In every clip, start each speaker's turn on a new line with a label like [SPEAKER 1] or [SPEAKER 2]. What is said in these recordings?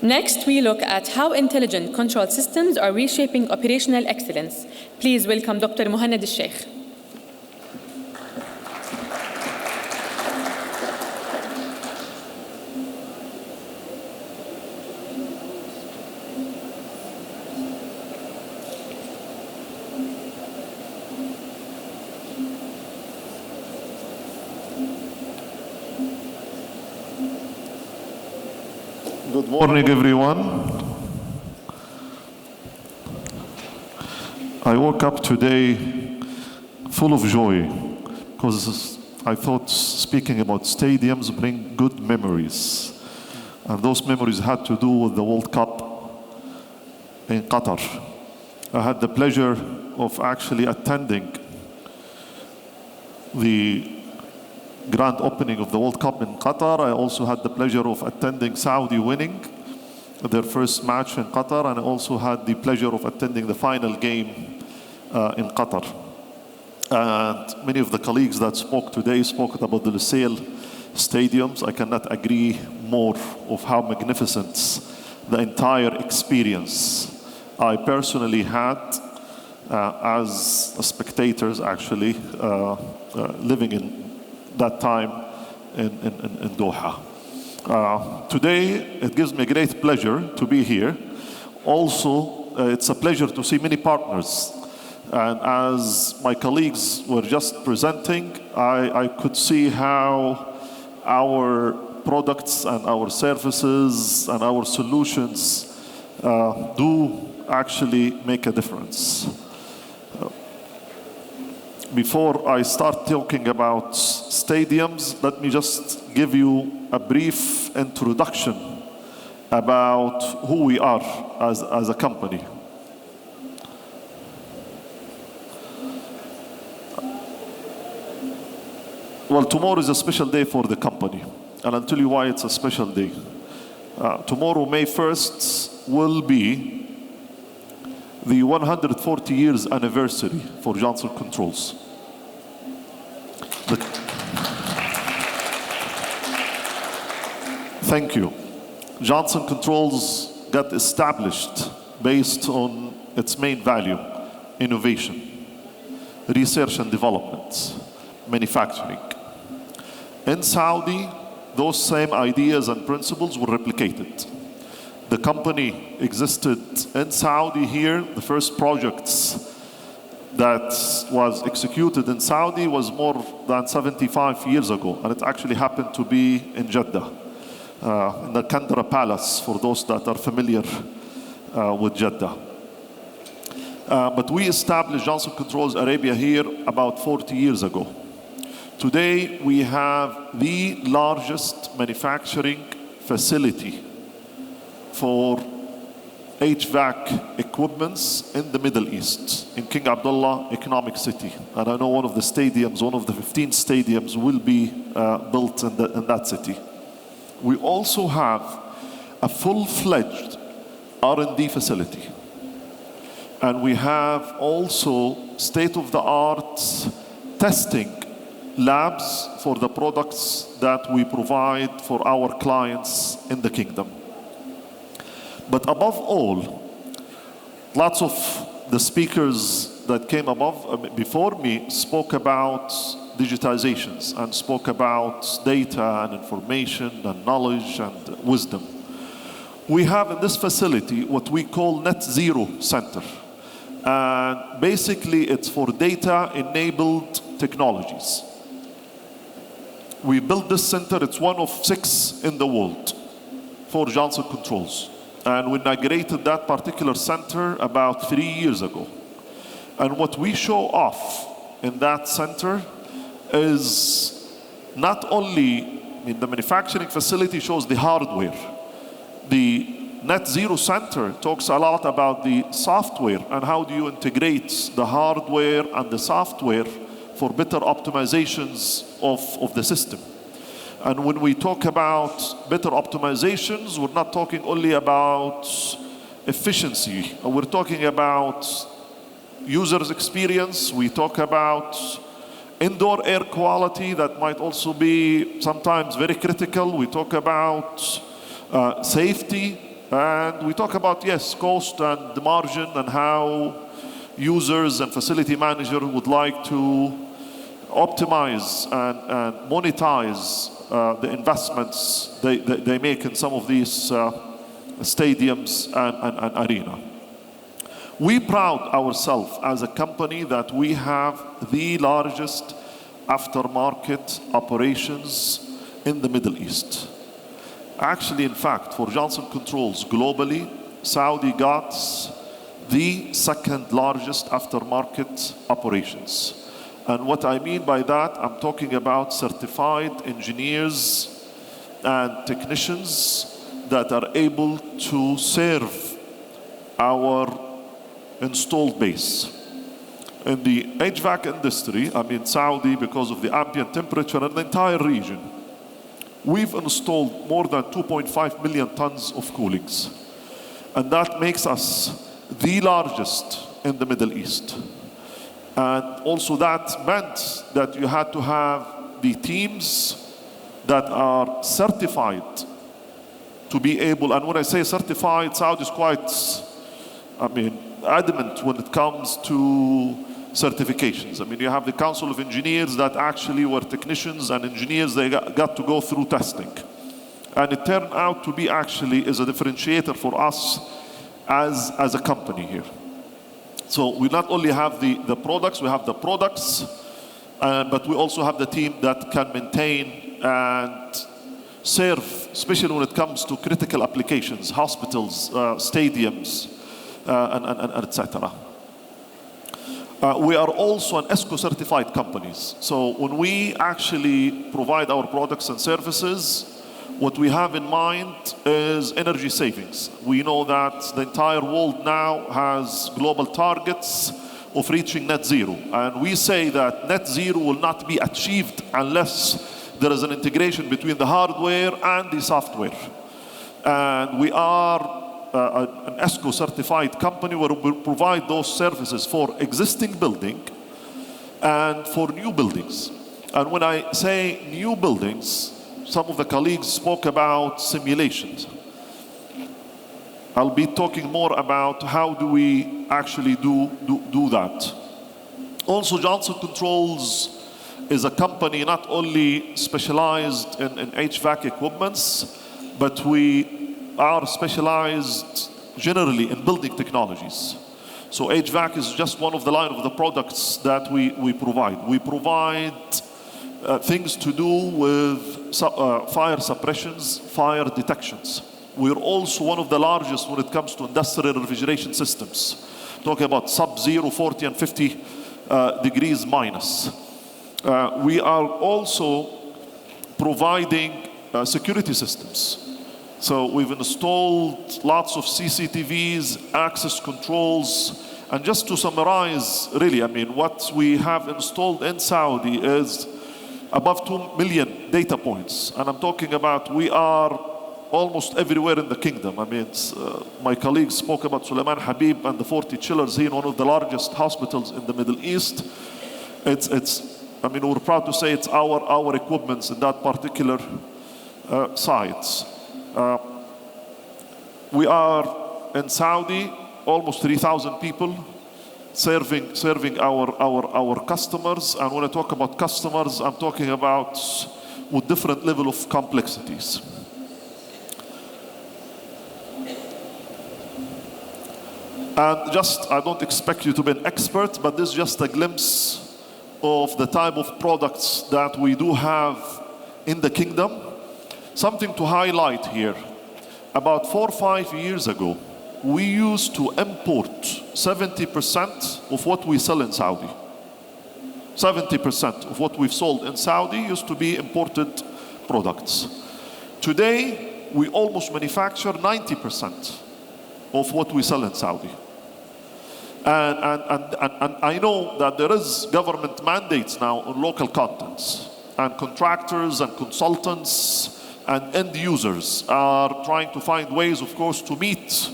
[SPEAKER 1] Next, we look at how intelligent control systems are reshaping operational excellence. Please welcome Dr. Mohanad Alshaikh.
[SPEAKER 2] Good morning, everyone. I woke up today full of joy because I thought speaking about stadiums bring good memories. And those memories had to do with the World Cup in Qatar. I had the pleasure of actually attending the grand opening of the World Cup in Qatar. I also had the pleasure of attending Saudi winning their first match in Qatar, and I also had the pleasure of attending the final game in Qatar. And many of the colleagues that spoke today spoke about the Lusail stadiums. I cannot agree more of how magnificent the entire experience I personally had as a spectators actually living in that time in Doha. Today, it gives me great pleasure to be here. Also, it's a pleasure to see many partners. And as my colleagues were just presenting, I could see how our products and our services and our solutions do actually make a difference. Before I start talking about stadiums, let me just give you a brief introduction about who we are as a company. Well, tomorrow is a special day for the company, and I'll tell you why it's a special day. Tomorrow, May 1st, will be the 140 years anniversary for Johnson Controls. Thank you. Johnson Controls got established based on its main value: innovation, research and development, manufacturing. In Saudi, those same ideas and principles were replicated. The company existed in Saudi here. The first projects that was executed in Saudi was more than 75 years ago, and it actually happened to be in Jeddah, in the Kandara Palace, for those that are familiar with Jeddah. But we established Johnson Controls Arabia here about 40 years ago. Today, we have the largest manufacturing facility for HVAC equipments in the Middle East, in King Abdullah Economic City. And I know one of the stadiums, one of the 15 stadiums will be built in that city. We also have a full-fledged R&D facility. And we have also state-of-the-art testing labs for the products that we provide for our clients in the kingdom. But above all, lots of the speakers that came before me spoke about digitizations and spoke about data and information and knowledge and wisdom. We have in this facility what we call Net Zero Center. And basically it's for data-enabled technologies. We built this center, it's one of 6 in the world for Johnson Controls. And we inaugurated that particular center about 3 years ago. And what we show off in that center is not only, the manufacturing facility shows the hardware. The Net Zero Center talks a lot about the software and how do you integrate the hardware and the software for better optimizations of the system. And when we talk about better optimizations, we're not talking only about efficiency. We're talking about user's experience. We talk about indoor air quality that might also be sometimes very critical. We talk about safety, And we talk about, yes, cost and the margin and how users and facility manager would like to optimize and monetize the investments they make in some of these stadiums and arena. We proud ourselves as a company that we have the largest aftermarket operations in the Middle East. Actually, in fact, for Johnson Controls globally, Saudi got the second largest aftermarket operations. And what I mean by that, I'm talking about certified engineers and technicians that are able to serve our installed base. In the HVAC industry, I mean Saudi, because of the ambient temperature and the entire region, we've installed more than 2.5 million tons of coolings. And that makes us the largest in the Middle East. And also that meant that you had to have the teams that are certified to be able, and when I say certified, Saudi is quite, adamant when it comes to certifications. I mean, you have the Council of Engineers that actually were technicians and engineers, they got to go through testing. And it turned out to be actually is a differentiator for us as a company here. So we not only have the products, we have the products, but we also have the team that can maintain and serve, especially when it comes to critical applications, hospitals, stadiums, and etc. We are also an ESCO certified companies. So when we actually provide our products and services, what we have in mind is energy savings. We know that the entire world now has global targets of reaching net zero. And we say that net zero will not be achieved unless there is an integration between the hardware and the software. And we are an ESCO certified company where we provide those services for existing building and for new buildings. And when I say new buildings, some of the colleagues spoke about simulations. I'll be talking more about how do we actually do that. Also, Johnson Controls is a company not only specialized in HVAC equipments, but we are specialized generally in building technologies. So HVAC is just one of the line of the products that we provide. We provide things to do with fire suppressions, fire detections. We're also one of the largest when it comes to industrial refrigeration systems. Talking about sub-zero, 40 and 50 degrees minus. We are also providing security systems. So we've installed lots of CCTVs, access controls, and just to summarize, really, what we have installed in Saudi is above 2 million data points. And I'm talking about we are almost everywhere in the kingdom. My colleagues spoke about Sulaiman Habib and the 40 chillers here in one of the largest hospitals in the Middle East. We're proud to say it's our equipments in that particular sites. We are in Saudi, almost 3,000 people serving our customers. And when I talk about customers, I'm talking about with different level of complexities. And I don't expect you to be an expert, but this is just a glimpse of the type of products that we do have in the kingdom. Something to highlight here. About 4 or 5 years ago, we used to import 70% of what we sell in Saudi. 70% of what we've sold in Saudi used to be imported products. Today, we almost manufacture 90% of what we sell in Saudi. And I know that there is government mandates now on local contents, and contractors and consultants and end users are trying to find ways, of course, to meet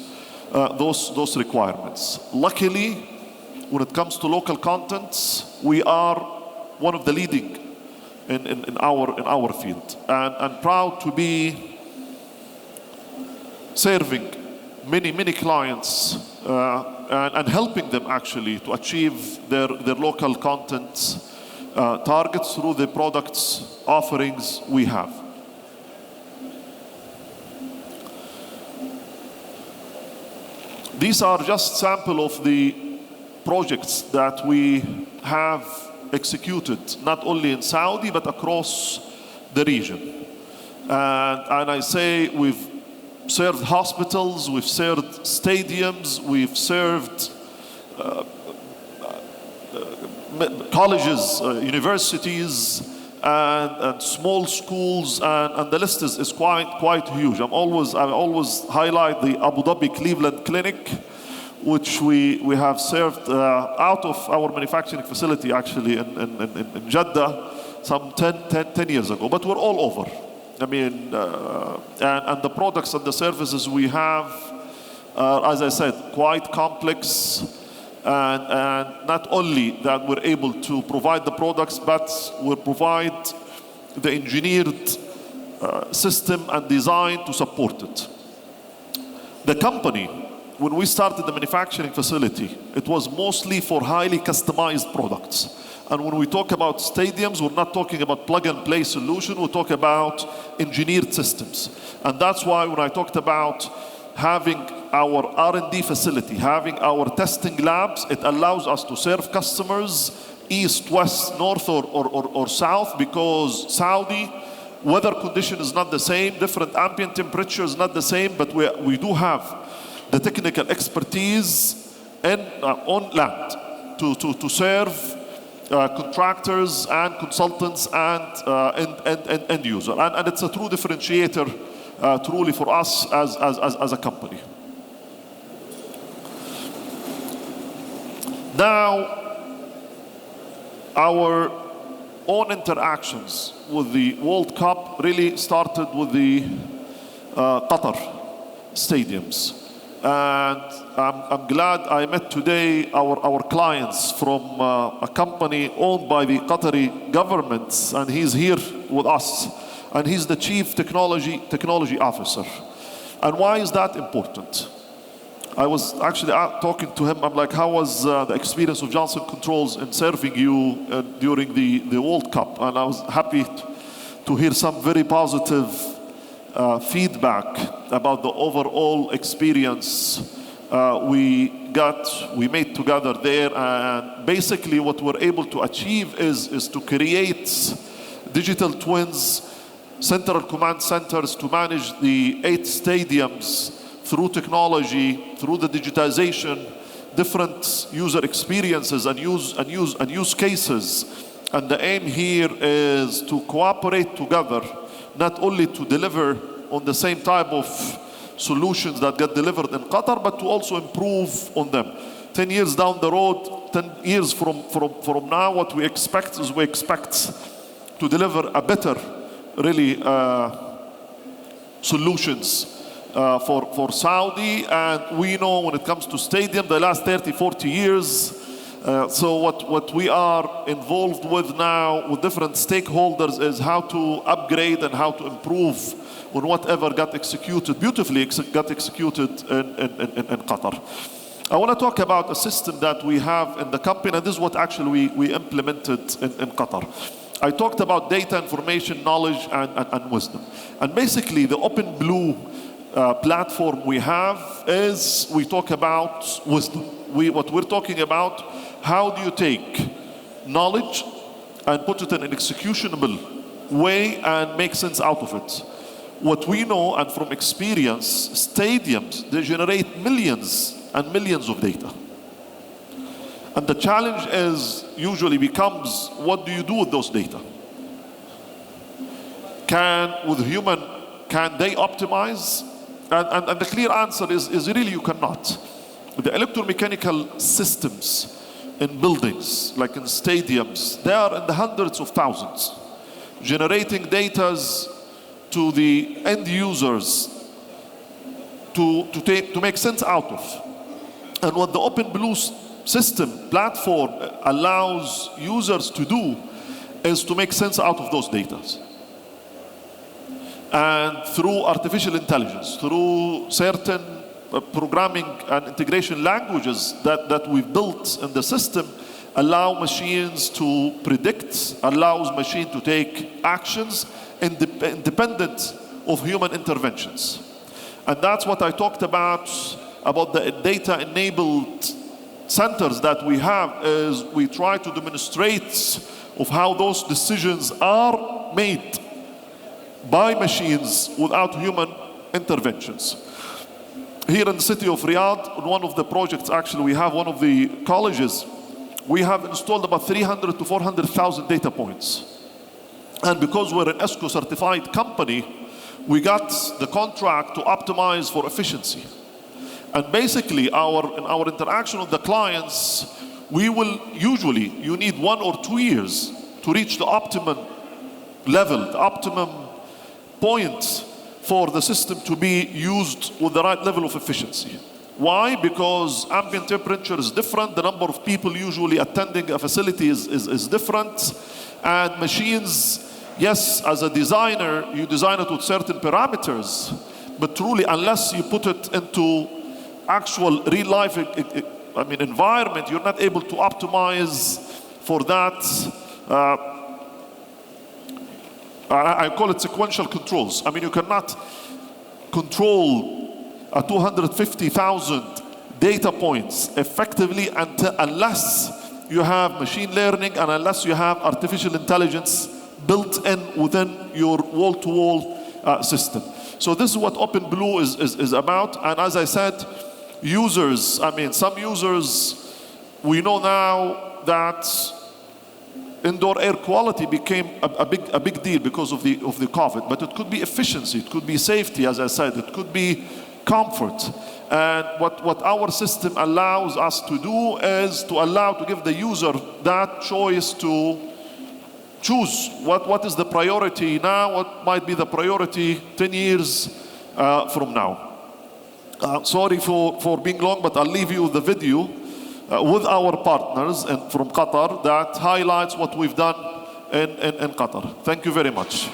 [SPEAKER 2] those requirements. Luckily, when it comes to local contents, we are one of the leading in our field, and proud to be serving many clients and helping them actually to achieve their local content targets through the products offerings we have. These are just sample of the projects that we have executed, not only in Saudi, but across the region. And I say we've served hospitals, we've served stadiums, we've served colleges, universities, and small schools, and the list is quite huge. I always highlight the Abu Dhabi Cleveland Clinic, which we have served out of our manufacturing facility actually in Jeddah some 10 years ago. But we're all over. I mean, and the products and the services we have are, as I said, quite complex. And not only that we're able to provide the products, but we provide the engineered system and design to support it. The company, when we started the manufacturing facility, it was mostly for highly customized products. And when we talk about stadiums, we're not talking about plug-and-play solution, we talk about engineered systems. And that's why when I talked about having our R&D facility, having our testing labs, it allows us to serve customers east, west, north, or south, because Saudi weather condition is not the same, different ambient temperature is not the same, but we do have the technical expertise on land to serve contractors and consultants and end user. And it's a true differentiator truly for us as a company. Now, our own interactions with the World Cup really started with the Qatar stadiums. And I'm glad I met today our clients from a company owned by the Qatari government, and he's here with us. And he's the Chief Technology Officer. And why is that important? I was actually talking to him. I'm like, how was the experience of Johnson Controls in serving you during the World Cup? And I was happy to hear some very positive feedback about the overall experience we made together there. And basically what we're able to achieve is to create digital twins, central command centers to manage the 8 stadiums through technology, through the digitization, different user experiences and use cases. And the aim here is to cooperate together, not only to deliver on the same type of solutions that get delivered in Qatar, but to also improve on them. 10 years down the road, 10 years from now, what we expect to deliver a better, really, solutions for Saudi. And we know when it comes to stadium, the last 30, 40 years, so what we are involved with now with different stakeholders is how to upgrade and how to improve on whatever got executed, beautifully got executed in Qatar. I want to talk about a system that we have in the company, and this is what actually we implemented in Qatar. I talked about data, information, knowledge, and wisdom. And basically, the Open Blue platform we have is, we talk about wisdom. What we're talking about, how do you take knowledge and put it in an executable way and make sense out of it? What we know, and from experience, stadiums, they generate millions and millions of data. And the challenge usually becomes, what do you do with those data? Can they optimize? And the clear answer is really you cannot. The electromechanical systems in buildings, like in stadiums, they are in the hundreds of thousands, generating data to the end users to make sense out of. And what the Open Blue system platform allows users to do is to make sense out of those data. And through artificial intelligence, through certain programming and integration languages that we've built in the system allow machines to predict, allows machine to take actions independent of human interventions. And that's what I talked about the data-enabled centers that we have, is we try to demonstrate of how those decisions are made by machines without human interventions. Here in the city of Riyadh, on one of the projects, actually, we have one of the colleges, we have installed about 300 to 400,000 data points. And because we're an ESCO certified company, we got the contract to optimize for efficiency. And basically, in our interaction with the clients, we will usually, you need 1 or 2 years to reach the optimum level, the optimum point for the system to be used with the right level of efficiency. Why? Because ambient temperature is different, the number of people usually attending a facility is different, and machines, yes, as a designer, you design it with certain parameters, but truly, unless you put it into actual real life environment, you're not able to optimize for that. I call it sequential controls. I mean, you cannot control 250,000 data points effectively unless you have machine learning and unless you have artificial intelligence built in within your wall-to-wall system. So this is what OpenBlue is about. And as I said, users, some users, we know now that indoor air quality became a big deal because of the COVID. But it could be efficiency, it could be safety, as I said, it could be comfort. And what our system allows us to do is to give the user that choice to choose what is the priority now, what might be the priority 10 years from now. Sorry for being long, but I'll leave you the video with our partners from Qatar that highlights what we've done in Qatar. Thank you very much.